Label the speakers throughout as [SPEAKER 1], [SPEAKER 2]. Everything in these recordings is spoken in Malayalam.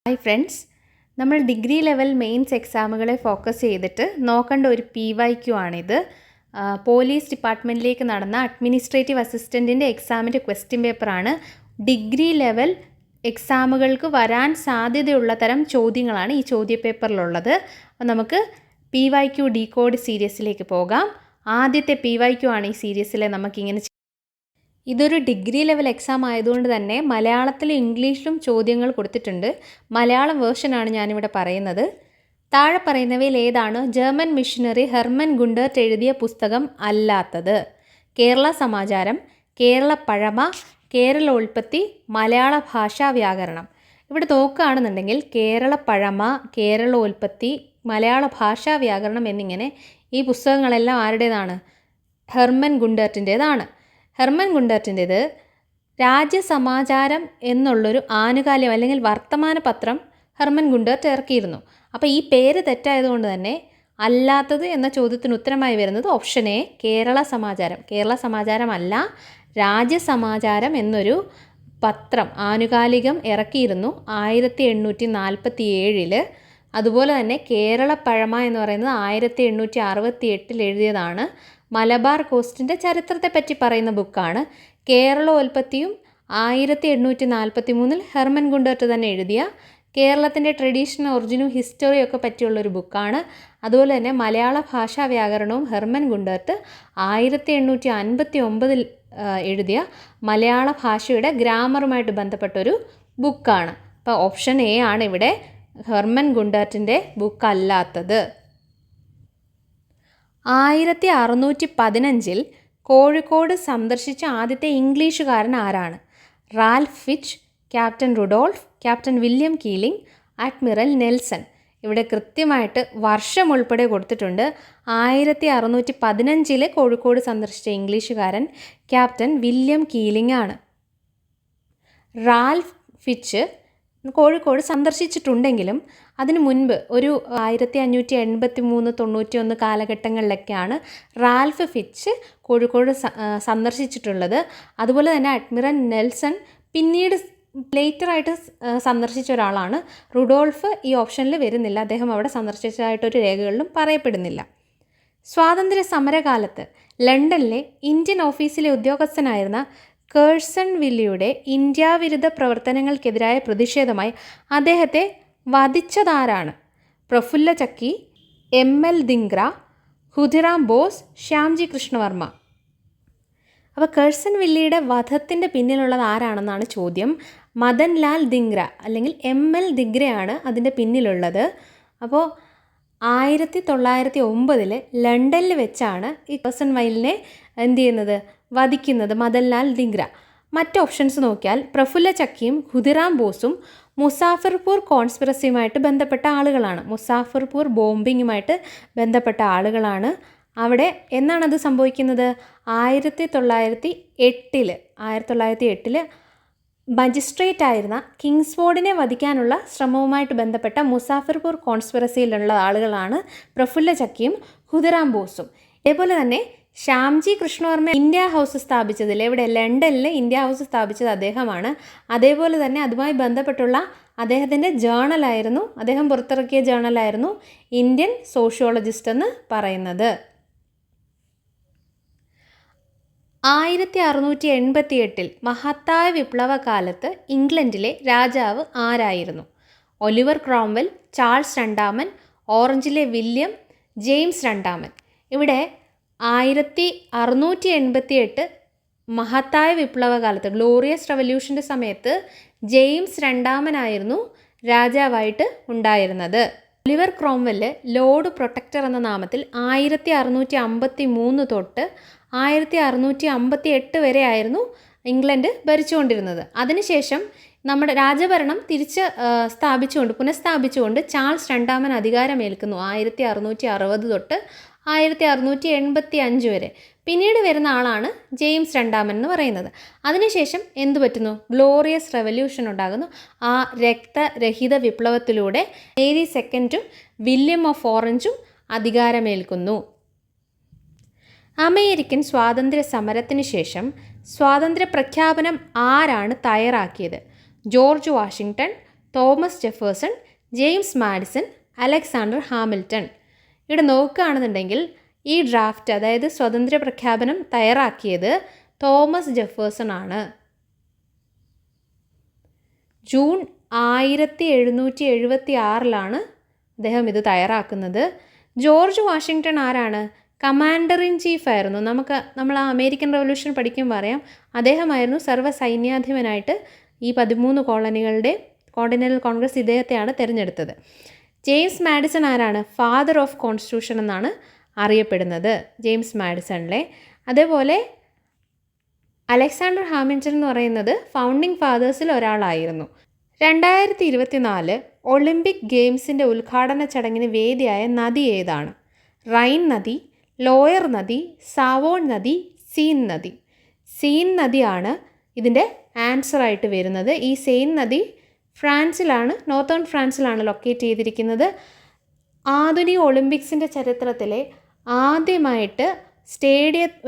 [SPEAKER 1] ഹായ് ഫ്രണ്ട്സ്, നമ്മൾ ഡിഗ്രി ലെവൽ മെയിൻസ് എക്സാമുകളെ ഫോക്കസ് ചെയ്തിട്ട് നോക്കേണ്ട ഒരു PYQ ആണിത്. പോലീസ് ഡിപ്പാർട്ട്മെൻറ്റിലേക്ക് നടന്ന അഡ്മിനിസ്ട്രേറ്റീവ് അസിസ്റ്റൻറ്റിൻ്റെ എക്സാമിൻ്റെ ക്വസ്റ്റ്യൻ പേപ്പറാണ്. ഡിഗ്രി ലെവൽ എക്സാമുകൾക്ക് വരാൻ സാധ്യതയുള്ള തരം ചോദ്യങ്ങളാണ് ഈ ചോദ്യപേപ്പറിലുള്ളത്. അപ്പോൾ നമുക്ക് PYQ ഡീകോഡ് സീരീസിലേക്ക് പോകാം. ആദ്യത്തെ PYQ ആണ് ഈ സീരീസിലെ നമുക്കിങ്ങനെ. ഇതൊരു ഡിഗ്രി ലെവൽ എക്സാം ആയതുകൊണ്ട് തന്നെ മലയാളത്തിലും ഇംഗ്ലീഷിലും ചോദ്യങ്ങൾ കൊടുത്തിട്ടുണ്ട്. മലയാളം വേർഷനാണ് ഞാനിവിടെ പറയുന്നത്. താഴെ പറയുന്നവയിൽ ഏതാണ് ജർമ്മൻ മിഷണറി ഹെർമൻ ഗുണ്ടർട്ട് എഴുതിയ പുസ്തകം അല്ലാത്തത്? കേരള സമാചാരം, കേരള പഴമ, കേരളോൽപ്പത്തി, മലയാള ഭാഷാ വ്യാകരണം. ഇവിടെ നോക്കുകയാണെന്നുണ്ടെങ്കിൽ കേരള പഴമ, കേരളോൽപ്പത്തി, മലയാള ഭാഷാ വ്യാകരണം എന്നിങ്ങനെ ഈ പുസ്തകങ്ങളെല്ലാം ആരുടേതാണ്? ഹെർമൻ ഗുണ്ടർട്ടിൻ്റേതാണ്. ഹെർമൻ ഗുണ്ടർട്ടിൻ്റേത് രാജ്യസമാചാരം എന്നുള്ളൊരു ആനുകാലികം അല്ലെങ്കിൽ വർത്തമാന പത്രം ഹെർമൻ ഗുണ്ടർട്ട് ഇറക്കിയിരുന്നു. അപ്പോൾ ഈ പേര് തെറ്റായതുകൊണ്ട് തന്നെ അല്ലാത്തത് എന്ന ചോദ്യത്തിന് ഉത്തരമായി വരുന്നത് ഓപ്ഷൻ എ കേരള സമാചാരം. കേരള സമാചാരം അല്ല, രാജ്യസമാചാരം എന്നൊരു പത്രം ആനുകാലികം ഇറക്കിയിരുന്നു 1847. അതുപോലെ തന്നെ കേരള പഴമ എന്ന് പറയുന്നത് 1868 എഴുതിയതാണ്. മലബാർ കോസ്റ്റിൻ്റെ ചരിത്രത്തെപ്പറ്റി പറയുന്ന ബുക്കാണ്. കേരളോൽപ്പത്തിയും 1843 ഹെർമൻ ഗുണ്ടർട്ട് തന്നെ എഴുതിയ കേരളത്തിൻ്റെ ട്രഡീഷൻ, ഒറിജിനും ഹിസ്റ്ററിയും ഒക്കെ പറ്റിയുള്ളൊരു ബുക്കാണ്. അതുപോലെ തന്നെ മലയാള ഭാഷാ വ്യാകരണവും ഹെർമൻ ഗുണ്ടർട്ട് 1859 എഴുതിയ മലയാള ഭാഷയുടെ ഗ്രാമറുമായിട്ട് ബന്ധപ്പെട്ടൊരു ബുക്കാണ്. അപ്പോൾ ഓപ്ഷൻ എ ആണ് ഇവിടെ ഹെർമൻ ഗുണ്ടർട്ടിൻ്റെ ബുക്കല്ലാത്തത്. 1615 കോഴിക്കോട് സന്ദർശിച്ച ആദ്യത്തെ ഇംഗ്ലീഷുകാരൻ ആരാണ്? Ralph Fitch, captain Rudolph, captain William Keeling, admiral Nelson. ഇവിടെ കൃത്യമായിട്ട് വർഷം ഉൾപ്പെടെ കൊടുത്തിട്ടുണ്ട്. 1615 കോഴിക്കോട് സന്ദർശിച്ച ഇംഗ്ലീഷുകാരൻ ക്യാപ്റ്റൻ വില്യം കീലിംഗ് ആണ്. റാൽഫ് ഫിച്ച് കോഴിക്കോട് സന്ദർശിച്ചിട്ടുണ്ടെങ്കിലും അതിനു മുൻപ് ഒരു 1583-91 കാലഘട്ടങ്ങളിലൊക്കെയാണ് റാൽഫ് ഫിച്ച് കോഴിക്കോട് സന്ദർശിച്ചിട്ടുള്ളത്. അതുപോലെ തന്നെ അഡ്മിറൽ നെൽസൺ പിന്നീട് ലേറ്ററായിട്ട് സന്ദർശിച്ച ഒരാളാണ്. റുഡോൾഫ് ഈ ഓപ്ഷനിൽ വരുന്നില്ല, അദ്ദേഹം അവിടെ സന്ദർശിച്ചതായിട്ടൊരു രേഖകളിലും പറയപ്പെടുന്നില്ല. സ്വാതന്ത്ര്യ സമരകാലത്ത് ലണ്ടനിലെ ഇന്ത്യൻ ഓഫീസിലെ ഉദ്യോഗസ്ഥനായിരുന്ന കേഴ്സൺ വില്ലിയുടെ ഇന്ത്യാവിരുദ്ധ പ്രവർത്തനങ്ങൾക്കെതിരായ പ്രതിഷേധമായി അദ്ദേഹത്തെ വധിച്ചതാരാണ്? പ്രഫുല്ല ചക്കി, ML ദിങ്ര, ഖുദിറാം ബോസ്, ശ്യാംജി കൃഷ്ണവർമ്മ. അപ്പോൾ കേഴ്സൺ വില്ലിയുടെ വധത്തിൻ്റെ പിന്നിലുള്ളത് ആരാണെന്നാണ് ചോദ്യം. മദൻലാൽ ദിങ്ര അല്ലെങ്കിൽ ML ദിഗ്രയാണ് അതിൻ്റെ പിന്നിലുള്ളത്. അപ്പോൾ 1909 ലണ്ടനിൽ വെച്ചാണ് ഈ കേഴ്സൺ വില്ലിനെ വധിക്കുന്നത് മദൻലാൽ ദിങ്ര. മറ്റ് ഓപ്ഷൻസ് നോക്കിയാൽ പ്രഫുല്ല ചക്കിയും ഖുദിറാം ബോസും മുസാഫിർപൂർ കോൺസ്പിറസിയുമായിട്ട് ബന്ധപ്പെട്ട ആളുകളാണ്. മുസാഫിർപൂർ ബോംബിങ്ങുമായിട്ട് ബന്ധപ്പെട്ട ആളുകളാണ്. അവിടെ എന്നാണത് സംഭവിക്കുന്നത്? 1908 മജിസ്ട്രേറ്റ് ആയിരുന്ന കിങ്സ്ഫോർഡിനെ വധിക്കാനുള്ള ശ്രമവുമായിട്ട് ബന്ധപ്പെട്ട മുസാഫിർപൂർ കോൺസ്പിറസിയിലുള്ള ആളുകളാണ് പ്രഫുല്ല ചക്കിയും ഖുദിറാം ബോസും. അതേപോലെ തന്നെ ശ്യാംജി കൃഷ്ണവർമ്മ ഇന്ത്യ ഹൗസ് സ്ഥാപിച്ചതിൽ, എവിടെ? ലണ്ടനിൽ ഇന്ത്യ ഹൗസ് സ്ഥാപിച്ചത് അദ്ദേഹമാണ്. അതേപോലെ തന്നെ അതുമായി ബന്ധപ്പെട്ടുള്ള അദ്ദേഹത്തിൻ്റെ ജേണലായിരുന്നു, അദ്ദേഹം പുറത്തിറക്കിയ ജേണലായിരുന്നു ഇന്ത്യൻ സോഷ്യോളജിസ്റ്റ് എന്ന് പറയുന്നത്. 1688 മഹത്തായ വിപ്ലവകാലത്ത് ഇംഗ്ലണ്ടിലെ രാജാവ് ആരായിരുന്നു? ഒലിവർ ക്രോംവെൽ, ചാൾസ് രണ്ടാമൻ, ഓറഞ്ചിലെ വില്യം, ജെയിംസ് രണ്ടാമൻ. ഇവിടെ 1688 മഹത്തായ വിപ്ലവകാലത്ത് ഗ്ലോറിയസ് റവല്യൂഷൻ്റെ സമയത്ത് ജെയിംസ് രണ്ടാമനായിരുന്നു രാജാവായിട്ട് ഉണ്ടായിരുന്നത്. ഒലിവർ ക്രോംവെല് ലോർഡ് പ്രൊട്ടക്ടർ എന്ന നാമത്തിൽ 1653 തൊട്ട് 1658 വരെ ആയിരുന്നു ഇംഗ്ലണ്ട് ഭരിച്ചുകൊണ്ടിരുന്നത്. അതിനുശേഷം നമ്മുടെ രാജഭരണം പുനഃസ്ഥാപിച്ചുകൊണ്ട് ചാൾസ് രണ്ടാമൻ അധികാരമേൽക്കുന്നു 1660 തൊട്ട് 1685 വരെ. പിന്നീട് വരുന്ന ആളാണ് ജെയിംസ് രണ്ടാമൻ എന്ന് പറയുന്നത്. അതിനുശേഷം എന്തു പറ്റുന്നു? ഗ്ലോറിയസ് റെവല്യൂഷൻ ഉണ്ടാകുന്നു. ആ രക്തരഹിത വിപ്ലവത്തിലൂടെ മേരി സെക്കൻഡും വില്യം ഓഫ് ഓറഞ്ചും അധികാരമേൽക്കുന്നു. അമേരിക്കൻ സ്വാതന്ത്ര്യ സമരത്തിന് ശേഷം സ്വാതന്ത്ര്യ പ്രഖ്യാപനം ആരാണ് തയ്യാറാക്കിയത്? George Washington, Thomas Jefferson, James Madison, Alexander Hamilton. ഇവിടെ നോക്കുകയാണെന്നുണ്ടെങ്കിൽ ഈ ഡ്രാഫ്റ്റ്, അതായത് സ്വാതന്ത്ര്യ പ്രഖ്യാപനം തയ്യാറാക്കിയത് തോമസ് ജെഫേഴ്സൺ ആണ്. ജൂൺ 1776 അദ്ദേഹം ഇത് തയ്യാറാക്കുന്നത്. ജോർജ് വാഷിങ്ടൺ ആരാണ്? കമാൻഡർ ഇൻ ചീഫ് ആയിരുന്നു. നമ്മൾ ആ അമേരിക്കൻ റവല്യൂഷൻ പഠിക്കുമ്പോൾ അറിയാം, അദ്ദേഹമായിരുന്നു സർവ്വസൈന്യാധിപനായിട്ട് ഈ 13 കോളനികളുടെ കോണ്ടിനെൻ്റൽ കോൺഗ്രസ് ഇദ്ദേഹത്തെയാണ് തിരഞ്ഞെടുത്തത്. ജെയിംസ് മാഡിസൺ ആരാണ്? ഫാദർ ഓഫ് കോൺസ്റ്റിറ്റ്യൂഷൻ എന്നാണ് അറിയപ്പെടുന്നത് ജെയിംസ് മാഡിസണിലെ. അതേപോലെ അലക്സാണ്ടർ ഹാമിൽട്ടൺ എന്ന് പറയുന്നത് ഫൗണ്ടിങ് ഫാദേഴ്സിൽ ഒരാളായിരുന്നു. 2024 ഒളിമ്പിക് ഗെയിംസിൻ്റെ ഉദ്ഘാടന ചടങ്ങിന് വേദിയായ നദി ഏതാണ്? റൈൻ നദി, ലോയർ നദി, സാവോൺ നദി, സീൻ നദി. സീൻ നദിയാണ് ഇതിൻ്റെ ആൻസറായിട്ട് വരുന്നത്. ഈ സെയിൻ നദി ഫ്രാൻസിലാണ്, നോർത്തേൺ ഫ്രാൻസിലാണ് ലൊക്കേറ്റ് ചെയ്തിരിക്കുന്നത്. ആധുനിക ഒളിമ്പിക്സിൻ്റെ ചരിത്രത്തിലെ ആദ്യമായിട്ട്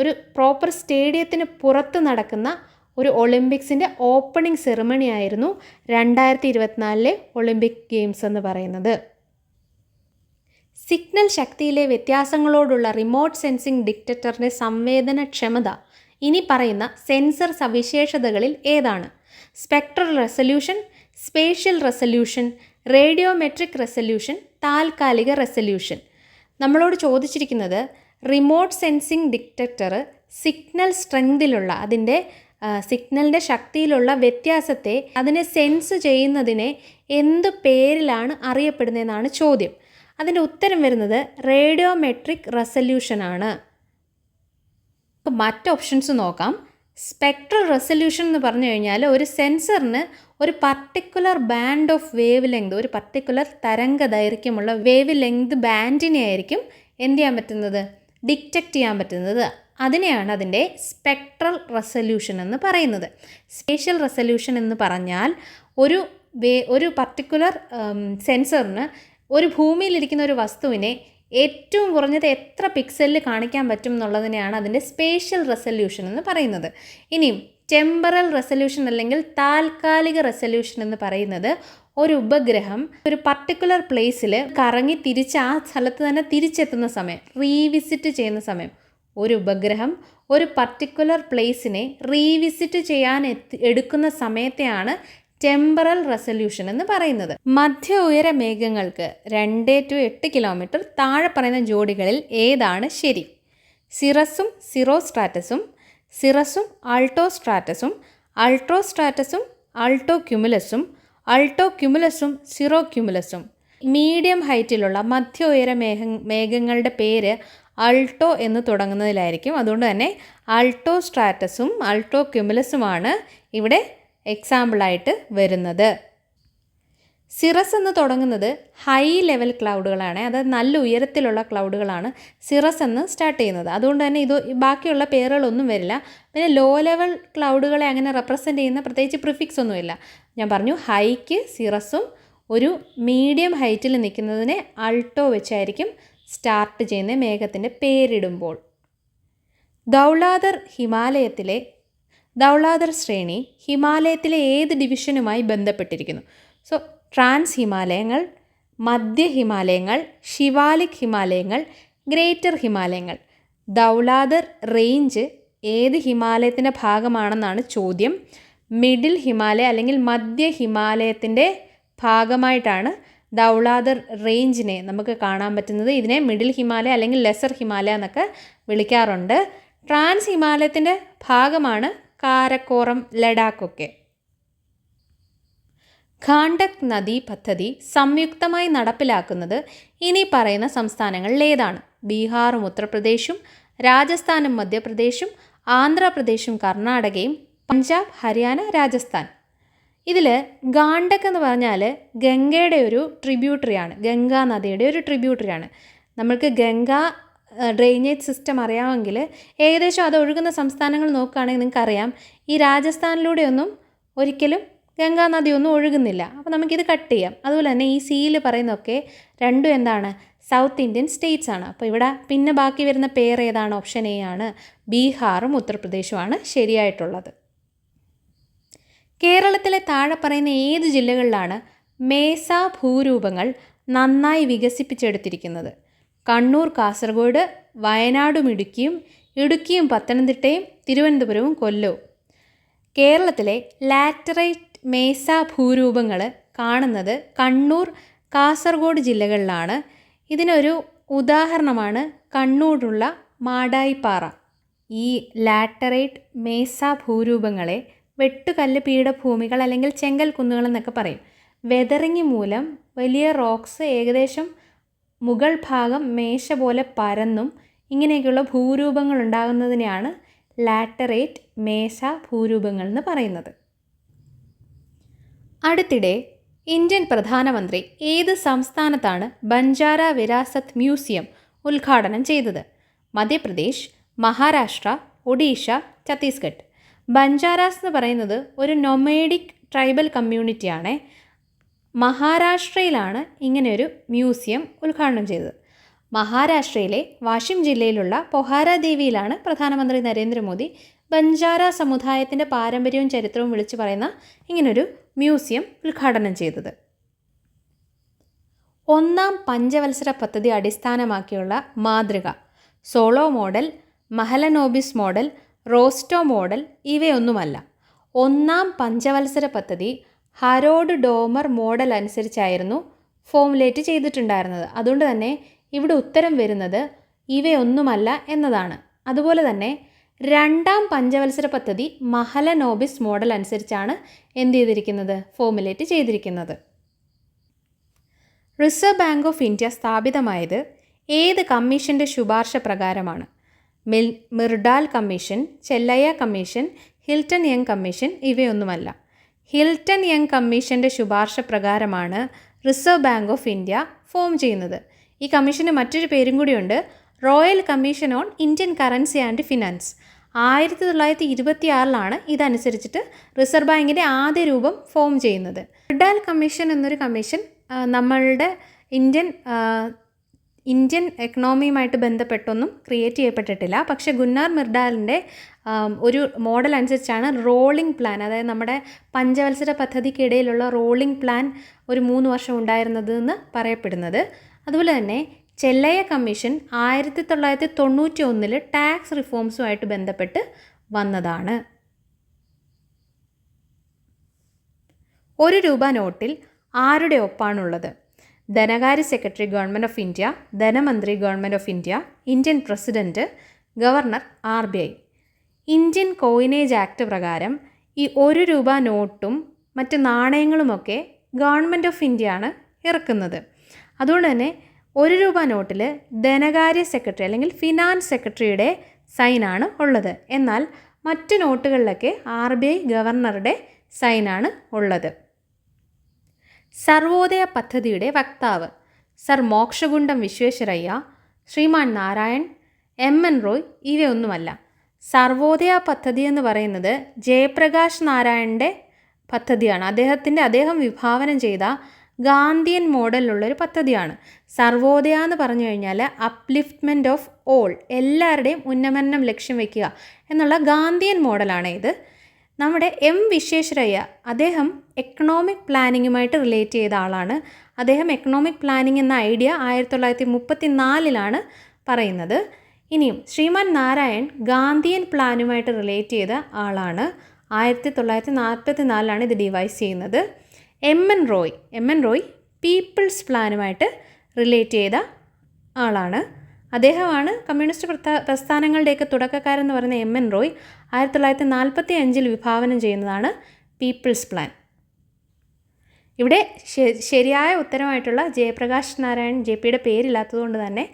[SPEAKER 1] ഒരു പ്രോപ്പർ സ്റ്റേഡിയത്തിന് പുറത്ത് നടക്കുന്ന ഒരു ഒളിമ്പിക്സിൻ്റെ ഓപ്പണിംഗ് സെറിമണി ആയിരുന്നു 2024 ഒളിമ്പിക് ഗെയിംസ് എന്ന് പറയുന്നത്. സിഗ്നൽ ശക്തിയിലെ വ്യത്യാസങ്ങളോടുള്ള റിമോട്ട് സെൻസിംഗ് ഡിറ്റക്ടറിൻ്റെ സംവേദനക്ഷമത ഇനി പറയുന്ന സെൻസർ സവിശേഷതകളിൽ ഏതാണ്? Spectral resolution, spatial resolution, radiometric resolution, താൽക്കാലിക റെസല്യൂഷൻ. നമ്മളോട് ചോദിച്ചിരിക്കുന്നത് റിമോട്ട് സെൻസിംഗ് ഡിറ്റക്ടർ സിഗ്നൽ സ്ട്രെങ്തിലുള്ള, അതിൻ്റെ സിഗ്നലിൻ്റെ ശക്തിയിലുള്ള വ്യത്യാസത്തെ, അതിനെ സെൻസ് ചെയ്യുന്നതിനെ എന്ത് പേരിലാണ് അറിയപ്പെടുന്നതെന്നാണ് ചോദ്യം. അതിൻ്റെ ഉത്തരം വരുന്നത് റേഡിയോമെട്രിക് റെസല്യൂഷനാണ്. മറ്റ് ഓപ്ഷൻസ് നോക്കാം. സ്പെക്ട്രൽ റെസല്യൂഷൻ എന്ന് പറഞ്ഞു കഴിഞ്ഞാൽ ഒരു സെൻസറിന് ഒരു particular band of wave length, ഒരു പർട്ടിക്കുലർ തരംഗ ദൈർഘ്യമുള്ള വേവ് ലെങ്ത് ബാൻഡിനെ ആയിരിക്കും എന്ത് ചെയ്യാൻ പറ്റുന്നത്? ഡിറ്റക്റ്റ് ചെയ്യാൻ പറ്റുന്നത്. അതിനെയാണ് അതിൻ്റെ സ്പെക്ട്രൽ റെസല്യൂഷൻ എന്ന് പറയുന്നത്. സ്പേഷ്യൽ റെസല്യൂഷൻ എന്ന് പറഞ്ഞാൽ ഒരു പർട്ടിക്കുലർ സെൻസറിന് ഒരു ഭൂമിയിലിരിക്കുന്ന ഒരു വസ്തുവിനെ ഏറ്റവും കുറഞ്ഞത് എത്ര പിക്സലിൽ കാണിക്കാൻ പറ്റും എന്നുള്ളതിനെയാണ് അതിൻ്റെ സ്പേഷ്യൽ റെസല്യൂഷൻ എന്ന് പറയുന്നത്. ഇനിയും ടെമ്പറൽ റെസല്യൂഷൻ അല്ലെങ്കിൽ താൽക്കാലിക റെസല്യൂഷൻ എന്ന് പറയുന്നത് ഒരു ഉപഗ്രഹം ഒരു പർട്ടിക്കുലർ പ്ലേസിൽ കറങ്ങി തിരിച്ച് ആ സ്ഥലത്ത് തന്നെ തിരിച്ചെത്തുന്ന സമയം, റീവിസിറ്റ് ചെയ്യുന്ന സമയം. ഒരു ഉപഗ്രഹം ഒരു പർട്ടിക്കുലർ പ്ലേസിനെ റീവിസിറ്റ് ചെയ്യാൻ എടുക്കുന്ന സമയത്തെയാണ് ടെമ്പറൽ റെസല്യൂഷൻ എന്ന് പറയുന്നത്. മധ്യ ഉയര മേഘങ്ങൾക്ക് 2 to 8 കിലോമീറ്റർ താഴെ പറയുന്ന ജോഡികളിൽ ഏതാണ് ശരി? സിറസും സിറോസ്ട്രാറ്റസും, സിറസും ആൾട്ടോസ്ട്രാറ്റസും, ആൾട്രോസ്ട്രാറ്റസും ആൾട്ടോക്യുമുലസും, ആൾട്ടോക്യുമുലസും സിറോക്യുമുലസും. മീഡിയം ഹൈറ്റിലുള്ള മധ്യ ഉയര മേഘങ്ങളുടെ പേര് അൾട്ടോ എന്ന് തുടങ്ങുന്നതിലായിരിക്കും. അതുകൊണ്ട് തന്നെ ആൾട്ടോസ്ട്രാറ്റസും ആൾട്ടോക്യുമുലസുമാണ് ഇവിടെ എക്സാമ്പിളായിട്ട് വരുന്നത്. സിറസ് എന്ന് തുടങ്ങുന്നത് ഹൈ ലെവൽ ക്ലൗഡുകളാണ്, അതായത് നല്ല ഉയരത്തിലുള്ള ക്ലൗഡുകളാണ് സിറസ് എന്ന് സ്റ്റാർട്ട് ചെയ്യുന്നത്. അതുകൊണ്ട് തന്നെ ബാക്കിയുള്ള പേരുകളൊന്നും വരില്ല. പിന്നെ ലോ ലെവൽ ക്ലൗഡുകളെ അങ്ങനെ റെപ്രസെൻ്റ് ചെയ്യുന്ന പ്രത്യേകിച്ച് പ്രിഫിക്സ് ഒന്നുമില്ല. ഞാൻ പറഞ്ഞു ഹൈക്ക് സിറസും, ഒരു മീഡിയം ഹൈറ്റിൽ നിൽക്കുന്നതിനെ അൾട്ടോ വെച്ചായിരിക്കും സ്റ്റാർട്ട് ചെയ്യുന്ന മേഘത്തിൻ്റെ പേരിടുമ്പോൾ. ധൗളാധർ ശ്രേണി ഹിമാലയത്തിലെ ഏത് ഡിവിഷനുമായി ബന്ധപ്പെട്ടിരിക്കുന്നു? സോ ട്രാൻസ് ഹിമാലയങ്ങൾ, മധ്യ ഹിമാലയങ്ങൾ, ശിവാലിക് ഹിമാലയങ്ങൾ, ഗ്രേറ്റർ ഹിമാലയങ്ങൾ. ധൗളാധർ റേഞ്ച് ഏത് ഹിമാലയത്തിൻ്റെ ഭാഗമാണെന്നാണ് ചോദ്യം. മിഡിൽ ഹിമാലയ അല്ലെങ്കിൽ മധ്യ ഹിമാലയത്തിൻ്റെ ഭാഗമായിട്ടാണ് ധൗളാധർ റേഞ്ചിനെ നമുക്ക് കാണാൻ പറ്റുന്നത്. ഇതിനെ മിഡിൽ ഹിമാലയ അല്ലെങ്കിൽ ലെസർ ഹിമാലയ എന്നൊക്കെ വിളിക്കാറുണ്ട്. ട്രാൻസ് ഹിമാലയത്തിൻ്റെ ഭാഗമാണ് കാരക്കോറം, ലഡാക്കൊക്കെ. ഖാണ്ടക് നദീ പദ്ധതി സംയുക്തമായി നടപ്പിലാക്കുന്നത് ഇനി പറയുന്ന സംസ്ഥാനങ്ങളിൽ ഏതാണ്? ബീഹാറും ഉത്തർപ്രദേശും, രാജസ്ഥാനും മധ്യപ്രദേശും, ആന്ധ്രാപ്രദേശും കർണാടകയും, പഞ്ചാബ്, ഹരിയാന, രാജസ്ഥാൻ. ഇതിൽ ഗാണ്ടക് എന്ന് പറഞ്ഞാൽ ഗംഗയുടെ ഒരു ട്രിബ്യൂട്ടറിയാണ്, ഗംഗാ നദിയുടെ ഒരു ട്രിബ്യൂട്ടറിയാണ്. നമ്മൾക്ക് ഗംഗാ ഡ്രെയിനേജ് സിസ്റ്റം അറിയാമെങ്കിൽ ഏകദേശം അത് ഒഴുകുന്ന സംസ്ഥാനങ്ങൾ നോക്കുകയാണെങ്കിൽ നിങ്ങൾക്കറിയാം ഈ രാജസ്ഥാനിലൂടെയൊന്നും ഒരിക്കലും ഗംഗാ നദിയൊന്നും ഒഴുകുന്നില്ല. അപ്പോൾ നമുക്കിത് കട്ട് ചെയ്യാം. അതുപോലെ തന്നെ ഈ സിയിൽ പറയുന്നതൊക്കെ രണ്ടും എന്താണ്? സൗത്ത് ഇന്ത്യൻ സ്റ്റേറ്റ്സ് ആണ്. അപ്പോൾ ഇവിടെ പിന്നെ ബാക്കി വരുന്ന പേര് ഏതാണ്? ഓപ്ഷൻ എ ആണ്. ബീഹാറും ഉത്തർപ്രദേശുമാണ് ശരിയായിട്ടുള്ളത്. കേരളത്തിലെ താഴെ പറയുന്ന ഏത് ജില്ലകളിലാണ് മേസ ഭൂരൂപങ്ങൾ നന്നായി വികസിപ്പിച്ചെടുത്തിരിക്കുന്നത്. കണ്ണൂർ, കാസർഗോഡ്, വയനാടും ഇടുക്കിയും പത്തനംതിട്ടയും തിരുവനന്തപുരവും കൊല്ലവും. കേരളത്തിലെ ലാറ്ററൈറ്റ് മേസ ഭൂരൂപങ്ങൾ കാണുന്നത് കണ്ണൂർ, കാസർഗോഡ് ജില്ലകളിലാണ്. ഇതിനൊരു ഉദാഹരണമാണ് കണ്ണൂരുള്ള മാടായിപ്പാറ. ഈ ലാറ്ററൈറ്റ് മേസ ഭൂരൂപങ്ങളെ വെട്ടുകല്ല് പീഠഭൂമികൾ അല്ലെങ്കിൽ ചെങ്കൽ കുന്നുകൾ എന്നൊക്കെ പറയും. വെതറിങ് മൂലം വലിയ റോക്സ് ഏകദേശം മുകൾ ഭാഗം മേശ പോലെ പരന്നും ഇങ്ങനെയൊക്കെയുള്ള ഭൂരൂപങ്ങൾ ഉണ്ടാകുന്നതിനെയാണ് ലാറ്ററൈറ്റ് മേസ ഭൂരൂപങ്ങൾ എന്ന് പറയുന്നത്. അടുത്തിടെ ഇന്ത്യൻ പ്രധാനമന്ത്രി ഏത് സംസ്ഥാനത്താണ് ബഞ്ചാര വിരാസത്ത് മ്യൂസിയം ഉദ്ഘാടനം ചെയ്തത്? മധ്യപ്രദേശ്, മഹാരാഷ്ട്ര, ഒഡീഷ, ഛത്തീസ്ഗഡ്. ബഞ്ചാരാസ് എന്ന് പറയുന്നത് ഒരു നൊമേഡിക് ട്രൈബൽ കമ്മ്യൂണിറ്റിയാണ്. മഹാരാഷ്ട്രയിലാണ് ഇങ്ങനെയൊരു മ്യൂസിയം ഉദ്ഘാടനം ചെയ്തത്. മഹാരാഷ്ട്രയിലെ വാഷിം ജില്ലയിലുള്ള പൊഹാരാദേവിയിലാണ് പ്രധാനമന്ത്രി നരേന്ദ്രമോദി ബഞ്ചാര സമുദായത്തിൻ്റെ പാരമ്പര്യവും ചരിത്രവും വിളിച്ചു പറയുന്ന ഇങ്ങനൊരു മ്യൂസിയം ഉദ്ഘാടനം ചെയ്തത്. ഒന്നാം പഞ്ചവത്സര പദ്ധതി അടിസ്ഥാനമാക്കിയുള്ള മാതൃക solo model, Mahalanobis model, Rostow model ഇവയൊന്നുമല്ല. ഒന്നാം പഞ്ചവത്സര പദ്ധതി ഹരോഡ് ഡോമർ മോഡൽ അനുസരിച്ചായിരുന്നു ഫോമുലേറ്റ് ചെയ്തിട്ടുണ്ടായിരുന്നത്. അതുകൊണ്ട് തന്നെ ഇവിടെ ഉത്തരം വരുന്നത് ഇവയൊന്നുമല്ല എന്നതാണ്. അതുപോലെ തന്നെ രണ്ടാം പഞ്ചവത്സര പദ്ധതി മഹലനോബിസ് മോഡൽ അനുസരിച്ചാണ് എന്ത് ചെയ്തിരിക്കുന്നത്? ഫോമുലേറ്റ് ചെയ്തിരിക്കുന്നത്. റിസർവ് ബാങ്ക് ഓഫ് ഇന്ത്യ സ്ഥാപിതമായത് ഏത് കമ്മീഷൻ്റെ ശുപാർശ പ്രകാരമാണ്? Myrdal commission, Chelliah commission, Hilton Young commission ഇവയൊന്നുമല്ല. ഹിൽട്ടൺ യങ് കമ്മീഷൻ്റെ ശുപാർശ പ്രകാരമാണ് reserve bank of India form ചെയ്യുന്നത്. ഈ കമ്മീഷന് മറ്റൊരു പേരും കൂടിയുണ്ട്, royal commission on Indian currency and finance. 1926 ഇതനുസരിച്ചിട്ട് റിസർവ് ബാങ്കിൻ്റെ ആദ്യ രൂപം ഫോം ചെയ്യുന്നത്. മിർഡാൽ കമ്മീഷൻ എന്നൊരു കമ്മീഷൻ നമ്മളുടെ ഇന്ത്യൻ എക്കണോമിയുമായിട്ട് ബന്ധപ്പെട്ടൊന്നും ക്രിയേറ്റ് ചെയ്യപ്പെട്ടിട്ടില്ല. പക്ഷേ ഗുന്നാർ മിർഡാലിൻ്റെ ഒരു മോഡൽ അനുസരിച്ചാണ് റോളിംഗ് പ്ലാൻ, അതായത് നമ്മുടെ പഞ്ചവത്സര പദ്ധതിക്കിടയിലുള്ള റോളിംഗ് പ്ലാൻ ഒരു 3 വർഷം ഉണ്ടായിരുന്നത് എന്ന് പറയപ്പെടുന്നത്. അതുപോലെ തന്നെ ചെല്ലയ്യ കമ്മീഷൻ 1991 ടാക്സ് റിഫോംസുമായിട്ട് ബന്ധപ്പെട്ട് വന്നതാണ്. 1 രൂപ നോട്ടിൽ ആരുടെ ഒപ്പാണുള്ളത്? ധനകാര്യ സെക്രട്ടറി ഗവൺമെൻറ് ഓഫ് ഇന്ത്യ, ധനമന്ത്രി government of India, Indian president, governor RBI. Indian coinage act പ്രകാരം ഈ 1 രൂപ നോട്ടും മറ്റ് നാണയങ്ങളുമൊക്കെ ഗവൺമെൻറ് ഓഫ് ഇന്ത്യയാണ് ഇറക്കുന്നത്. അതുകൊണ്ട് തന്നെ 1 രൂപ നോട്ടിൽ ധനകാര്യ സെക്രട്ടറി അല്ലെങ്കിൽ ഫിനാൻസ് സെക്രട്ടറിയുടെ സൈനാണ് ഉള്ളത്. എന്നാൽ മറ്റ് നോട്ടുകളിലൊക്കെ RBI ഗവർണറുടെ സൈനാണ് ഉള്ളത്. സർവോദയ പദ്ധതിയുടെ വക്താവ് സർ മോക്ഷഗുണ്ടം വിശ്വേശ്വരയ്യ, ശ്രീമാൻ നാരായൺ, MN റോയ് ഇവയൊന്നുമല്ല. സർവോദയ പദ്ധതി എന്ന് പറയുന്നത് ജയപ്രകാശ് നാരായണൻ്റെ പദ്ധതിയാണ്. അദ്ദേഹം വിഭാവനം ചെയ്ത ഗാന്ധിയൻ മോഡലിലുള്ളൊരു പദ്ധതിയാണ്. സർവോദയ എന്ന് പറഞ്ഞു കഴിഞ്ഞാൽ അപ്ലിഫ്റ്റ്മെൻറ്റ് ഓഫ് ഓൾ, എല്ലാവരുടെയും ഉന്നമനം ലക്ഷ്യം വയ്ക്കുക എന്നുള്ള ഗാന്ധിയൻ മോഡലാണ് ഇത്. നമ്മുടെ വിശ്വേശ്വരയ്യ അദ്ദേഹം എക്കണോമിക് പ്ലാനിങ്ങുമായിട്ട് റിലേറ്റ് ചെയ്ത ആളാണ്. അദ്ദേഹം എക്കണോമിക് പ്ലാനിങ് എന്ന ഐഡിയ 1934 പറയുന്നത്. ഇനിയും ശ്രീമാൻ നാരായൺ ഗാന്ധിയൻ പ്ലാനുമായിട്ട് റിലേറ്റ് ചെയ്ത ആളാണ്. 1944 ഇത് ഡിവൈസ് ചെയ്യുന്നത്. MN റോയ് പീപ്പിൾസ് പ്ലാനുമായിട്ട് റിലേറ്റ് ചെയ്ത ആളാണ്. അദ്ദേഹമാണ് കമ്മ്യൂണിസ്റ്റ് പ്രസ്ഥാനങ്ങളുടെയൊക്കെ തുടക്കക്കാരെന്ന് പറയുന്ന MN റോയ് 1945 വിഭാവനം ചെയ്യുന്നതാണ് പീപ്പിൾസ് പ്ലാൻ. ഇവിടെ ശരിയായ ഉത്തരമായിട്ടുള്ള ജയപ്രകാശ് നാരായൺ JPയുടെ പേരില്ലാത്തതുകൊണ്ട് തന്നെ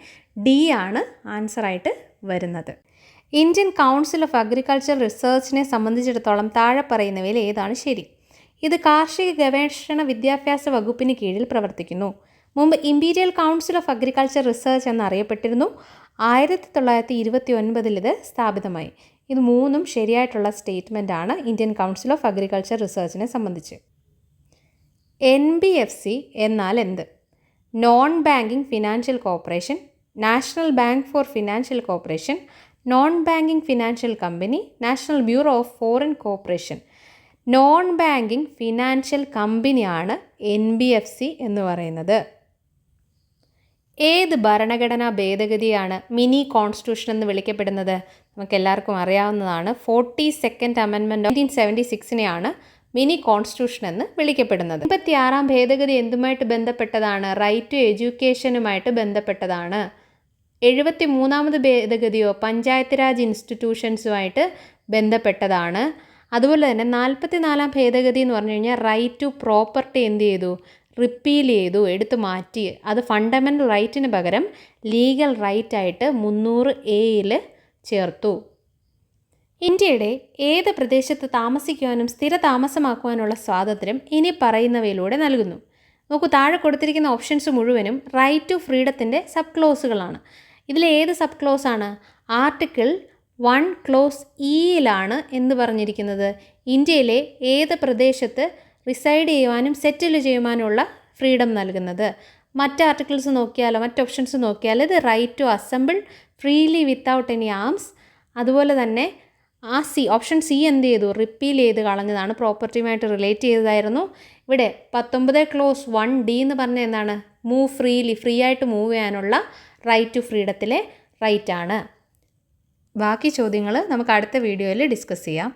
[SPEAKER 1] D ആണ് ആൻസറായിട്ട് വരുന്നത്. ഇന്ത്യൻ കൗൺസിൽ ഓഫ് അഗ്രികൾച്ചർ റിസർച്ചിനെ സംബന്ധിച്ചിടത്തോളം താഴെ പറയുന്നവയിൽ ഏതാണ് ശരി? ഇത് കാർഷിക ഗവേഷണ വിദ്യാഭ്യാസ വകുപ്പിന് കീഴിൽ പ്രവർത്തിക്കുന്നു. മുമ്പ് imperial council of agriculture research എന്നറിയപ്പെട്ടിരുന്നു. 1929 ഇത് സ്ഥാപിതമായി. ഇത് 3 ശരിയായിട്ടുള്ള സ്റ്റേറ്റ്മെൻ്റ് ആണ് ഇന്ത്യൻ കൗൺസിൽ ഓഫ് അഗ്രികൾച്ചർ റിസർച്ചിനെ സംബന്ധിച്ച്. NBFC എന്നാൽ എന്ത്? Non banking financial corporation, national bank for financial corporation, non banking financial company, national bureau of foreign corporation. Non banking financial കമ്പനിയാണ് NBFC എന്ന് പറയുന്നത്. ഏത് ഭരണഘടനാ ഭേദഗതിയാണ് മിനി കോൺസ്റ്റിറ്റ്യൂഷൻ എന്ന് വിളിക്കപ്പെടുന്നത്? നമുക്ക് എല്ലാവർക്കും അറിയാവുന്നതാണ്. 42nd അമെൻമെൻറ്റ് 1976 മിനി കോൺസ്റ്റിറ്റ്യൂഷൻ എന്ന് വിളിക്കപ്പെടുന്നത്. 56ാം ഭേദഗതി എന്തുമായിട്ട് ബന്ധപ്പെട്ടതാണ്? റൈറ്റ് ടു എഡ്യൂക്കേഷനുമായിട്ട് ബന്ധപ്പെട്ടതാണ്. 73ാമത് ഭേദഗതിയോ പഞ്ചായത്ത് രാജ് ഇൻസ്റ്റിറ്റ്യൂഷൻസുമായിട്ട് ബന്ധപ്പെട്ടതാണ്. അതുപോലെ തന്നെ 44ാം ഭേദഗതി എന്ന് പറഞ്ഞു കഴിഞ്ഞാൽ റൈറ്റ് ടു പ്രോപ്പർട്ടി എന്ത് ചെയ്തു? റിപ്പീൽ ചെയ്തു, എടുത്തു മാറ്റി. അത് ഫണ്ടമെൻ്റൽ റൈറ്റിന് പകരം ലീഗൽ റൈറ്റായിട്ട് 300A ചേർത്തു. ഇന്ത്യയുടെ ഏത് പ്രദേശത്ത് താമസിക്കുവാനും സ്ഥിര താമസമാക്കുവാനുള്ള സ്വാതന്ത്ര്യം ഇനി പറയുന്നവയിലൂടെ നൽകുന്നു? നോക്കൂ, താഴെ കൊടുത്തിരിക്കുന്ന ഓപ്ഷൻസ് മുഴുവനും റൈറ്റ് ടു ഫ്രീഡത്തിൻ്റെ സബ് ക്ലോസുകളാണ്. ഇതിലേത് സബ് ക്ലോസ് ആണ്? ആർട്ടിക്കിൾ 1 ക്ലോസ് ഇയിലാണ് എന്ന് പറഞ്ഞിരിക്കുന്നത് ഇന്ത്യയിലെ ഏത് പ്രദേശത്ത് റിസൈഡ് ചെയ്യുവാനും സെറ്റിൽ ചെയ്യുവാനുള്ള ഫ്രീഡം നൽകുന്നത്. മറ്റ് ആർട്ടിക്കിൾസ് നോക്കിയാലോ, മറ്റ് ഓപ്ഷൻസ് നോക്കിയാൽ ഇത് right to assemble freely without any arms. അതുപോലെ തന്നെ ഓപ്ഷൻ സി എന്ത് ചെയ്തു? റിപ്പീൽ ചെയ്ത് കളഞ്ഞതാണ്, പ്രോപ്പർട്ടിയുമായിട്ട് റിലേറ്റ് ചെയ്തതായിരുന്നു. ഇവിടെ 19 ക്ലോസ് 1D എന്ന് പറഞ്ഞാൽ എന്താണ്? മൂവ് ഫ്രീലി, ഫ്രീ ആയിട്ട് മൂവ് ചെയ്യാനുള്ള റൈറ്റ് ടു ഫ്രീഡത്തിലെ റൈറ്റാണ്. ബാക്കി ചോദ്യങ്ങൾ നമുക്ക് അടുത്ത വീഡിയോയിൽ ഡിസ്കസ് ചെയ്യാം.